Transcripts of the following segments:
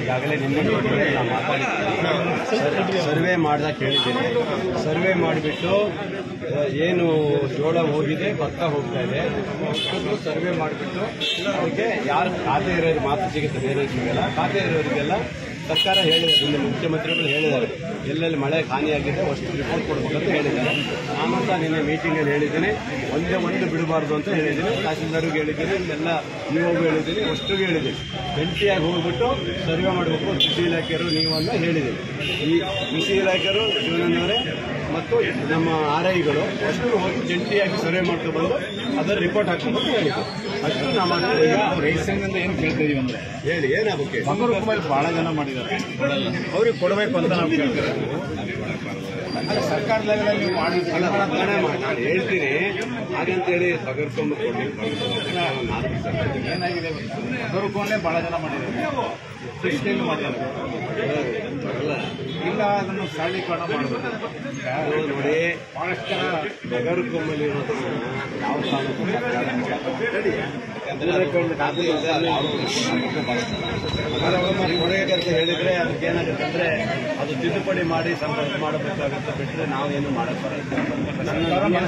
ಈಗಾಗಲೇ ನಿನ್ನೆ ಸರ್ವೆ ಮಾಡ್ದಾಗ ಕೇಳಿದ್ದೀನಿ. ಸರ್ವೆ ಮಾಡಿಬಿಟ್ಟು ಏನು ಜೋಳ ಹೋಗಿದೆ ಭತ್ತ ಹೋಗ್ತಾ ಇದೆ ಅಷ್ಟು ಸರ್ವೆ ಮಾಡಿಬಿಟ್ಟು ಅದಕ್ಕೆ ಯಾರು ಖಾತೆ ಇರೋರು ಮಾತ್ರ ಸಿಗುತ್ತೆ, ಬೇರೆ ಸಿಗಲ್ಲ. ಖಾತೆ ಇರೋರಿಗೆಲ್ಲ ಸರ್ಕಾರ ಹೇಳಿದೆ, ಇಲ್ಲಿ ಮುಖ್ಯಮಂತ್ರಿಗಳು ಹೇಳಿದ್ದಾರೆ ಎಲ್ಲೆಲ್ಲಿ ಮಳೆ ಹಾನಿಯಾಗಿದೆ ಅಷ್ಟು ರಿಪೋರ್ಟ್ ಕೊಡಬೇಕಂತ ಹೇಳಿದ್ದಾರೆ. ನಾನು ಸಹ ನಿನ್ನೆ ಮೀಟಿಂಗಲ್ಲಿ ಹೇಳಿದ್ದೀನಿ, ಒಂದೇ ಒಂದು ಬಿಡಬಾರ್ದು ಅಂತ ಹೇಳಿದ್ದೀನಿ. ತಹಸೀಲ್ದಾರ್ಗೆ ಹೇಳಿದ್ದೀನಿ, ಇಲ್ಲೆಲ್ಲ ಇಒಗೂ ಹೇಳಿದ್ದೀನಿ, ಅಷ್ಟಿಗೆ ಹೇಳಿದ್ದೀನಿ. ಜಂಟಿಯಾಗಿ ಹೋಗ್ಬಿಟ್ಟು ಸರ್ವೆ ಮಾಡಬೇಕು ಕೃಷಿ ಇಲಾಖೆಯವರು ನೀವು ಅಂತ ಹೇಳಿದ್ದೀನಿ. ಈ ಕೃಷಿ ಇಲಾಖೆಯವರು ಜೀವನವರೇ ಮತ್ತು ನಮ್ಮ ಆರ್ಐಗಳು ಅಷ್ಟು ಹೋಗಿ ಜಂಟಿಯಾಗಿ ಸರ್ವೆ ಮಾಡ್ಕೊಂಡು ಬಂದು ಅದರ ರಿಪೋರ್ಟ್ ಹಾಕೊಂಡು ಹೇಳಿದ್ರು. ಅಷ್ಟು ನಮ್ಮ ರೈತ ಸಂಘದಿಂದ ಏನು ಕೇಳ್ತೀವಿ ಅಂದ್ರೆ ಹೇಳಿ ಏನಾಗಬೇಕು. ಮಂಗಳೂರು ಬಹಳ ಜನ ಮಾಡಿದ್ದಾರೆ, ಅವ್ರಿಗೆ ಕೊಡಬೇಕು ಅಂತ ನಾವು ಕೇಳ್ತೀವಿ. ಅಲ್ಲ ಸರ್ಕಾರ ಲೆವೆಲಲ್ಲಿ ನೀವು ಅಲ್ಲ ನಾನು ಹೇಳ್ತೀನಿ ಹಾಗಂತೇಳಿ ತಗರ್ಕೊಂಡು ಏನಾಗಿದೆ ತಗರ್ಕೊಂಡೇ ಬಹಳ ಜನ ಮಾಡಿದ್ದಾರೆ, ಕೃಷಿಯಲ್ಲಿ ಮಾಡಿದ್ದಾರೆ. ಇಲ್ಲ ಅದನ್ನು ಸರಳೀಕರಣ ಮಾಡಬೇಕು. ನೋಡಿ ಬಹಳಷ್ಟು ಜನ ನಗರಕೊಂಬಲ್ಲಿ ಇರೋದನ್ನ ಯಾವ ಕಾರಣಕ್ಕೂ ಹೊರಗೆ ಅಂತ ಹೇಳಿದ್ರೆ ಅದಕ್ಕೆ ಏನಾಗುತ್ತೆ ಅಂದ್ರೆ ಅದು ತಿದ್ದುಪಡಿ ಮಾಡಿ ಸಂಪರ್ಕ ಮಾಡಬೇಕಾಗುತ್ತೆ ಬಿಟ್ಟರೆ ನಾವೇನು ಮಾಡಕ್ ಬರಲ್ಲ. ನಾನು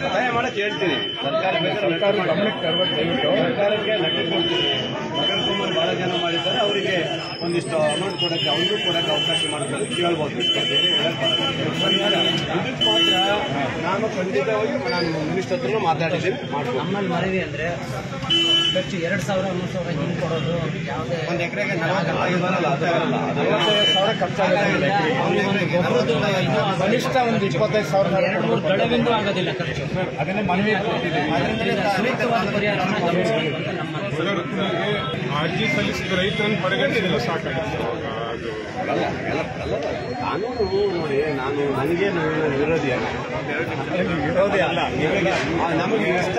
ಸಹಾಯ ಮಾಡಕ್ ಹೇಳ್ತೀನಿ, ಸರ್ಕಾರ ಸರ್ಕಾರಕ್ಕೆ ಲೆಕ್ಕ ಕೊಡ್ತೀನಿ. ನಗರಕೊಂಬಲ್ಲಿ ಬಹಳ ಜನ ಮಾಡಿದ್ದಾರೆ, ಅವರಿಗೆ ಒಂದಿಷ್ಟು ಅಮೌಂಟ್ ಕೊಡಕ್ಕೆ ಅವ್ರಿಗೂ ಕೊಡಕ್ಕೆ ಅವಕಾಶ ಮಾಡ್ತಾರೆ ಕೇಳ್ಬೋದು. ಬೇರೆ ಇದಕ್ಕೆ ಮಾತ್ರ ನಾನು ಖಂಡಿತವಾಗಿ ನಾನು ಮಿನಿಸ್ಟರ್ ಹತ್ರ ಮಾತಾಡಿದ್ದೀನಿ. ನಮ್ಮಲ್ಲಿ ಮನವಿ ಅಂದ್ರೆ ಖರ್ಚು 2,000 3,000 ಹಿಂಗೆ ಕೊಡೋದು ಯಾವುದೇ ಒಂದು ಎಕರೆಗೆ 40 ಬರಲ್ಲ, ಅದು ಬರಲ್ಲ. 45,000 ಖರ್ಚಾಗುತ್ತೆ. ಕನಿಷ್ಠ ಒಂದು 25,000 2-3 ದಡವಿಂದು ಆಗೋದಿಲ್ಲ ಖರ್ಚು. ಅದನ್ನೇ ಮನವಿ ಕೊಟ್ಟಿದ್ದೀವಿ. ಸೂಕ್ತವಾದ ಪರಿಹಾರವನ್ನು ತಲುಪಿಸಬೇಕಂತ ನಮ್ಮ ಅರ್ಜಿ ಸಲ್ಲಿಸಿದ ರೈತರನ್ನು ಪರಿಗಣಿಸಿದ್ರೆ ಸಾಕಾಗುತ್ತೆ. ಕಾನೂನು ನೋಡಿ, ನಾನು ನನಗೇನು ವಿರೋಧಿ ಅಲ್ಲ, ನಮಗೆ ಇಷ್ಟ.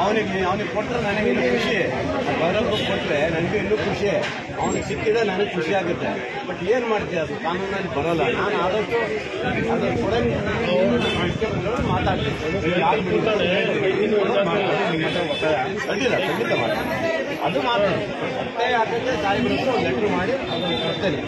ಅವನಿಗೆ ಕೊಟ್ಟರೆ ನನಗೆ ಇನ್ನೂ ಖುಷಿ, ಗೌರವ ಕೊಟ್ಟರೆ ನನಗೆ ಇನ್ನೂ ಖುಷಿ. ಅವನಿಗೆ ಸಿಕ್ಕಿದ್ರೆ ನನಗೆ ಖುಷಿ ಆಗುತ್ತೆ. ಬಟ್ ಏನು ಮಾಡ್ತೀಯ, ಅದು ಕಾನೂನಲ್ಲಿ ಬರೋಲ್ಲ. ನಾನು ಆದಷ್ಟು ಅದನ್ನು ಕೂಡ ಮಾತಾಡ್ತೀನಿ. ಖಂಡಿತ ಮಾಡ್ತೀನಿ. ಅದು ಮಾತ್ರ ಒತ್ತಾಯ ಹಾಕಿದ್ರೆ ಸಾಹೇಬ್ರ ಹತ್ರ ಒಂದು ಲೆಟ್ರ್ ಮಾಡಿ ಅದನ್ನು ಕೊಡ್ತೇನೆ.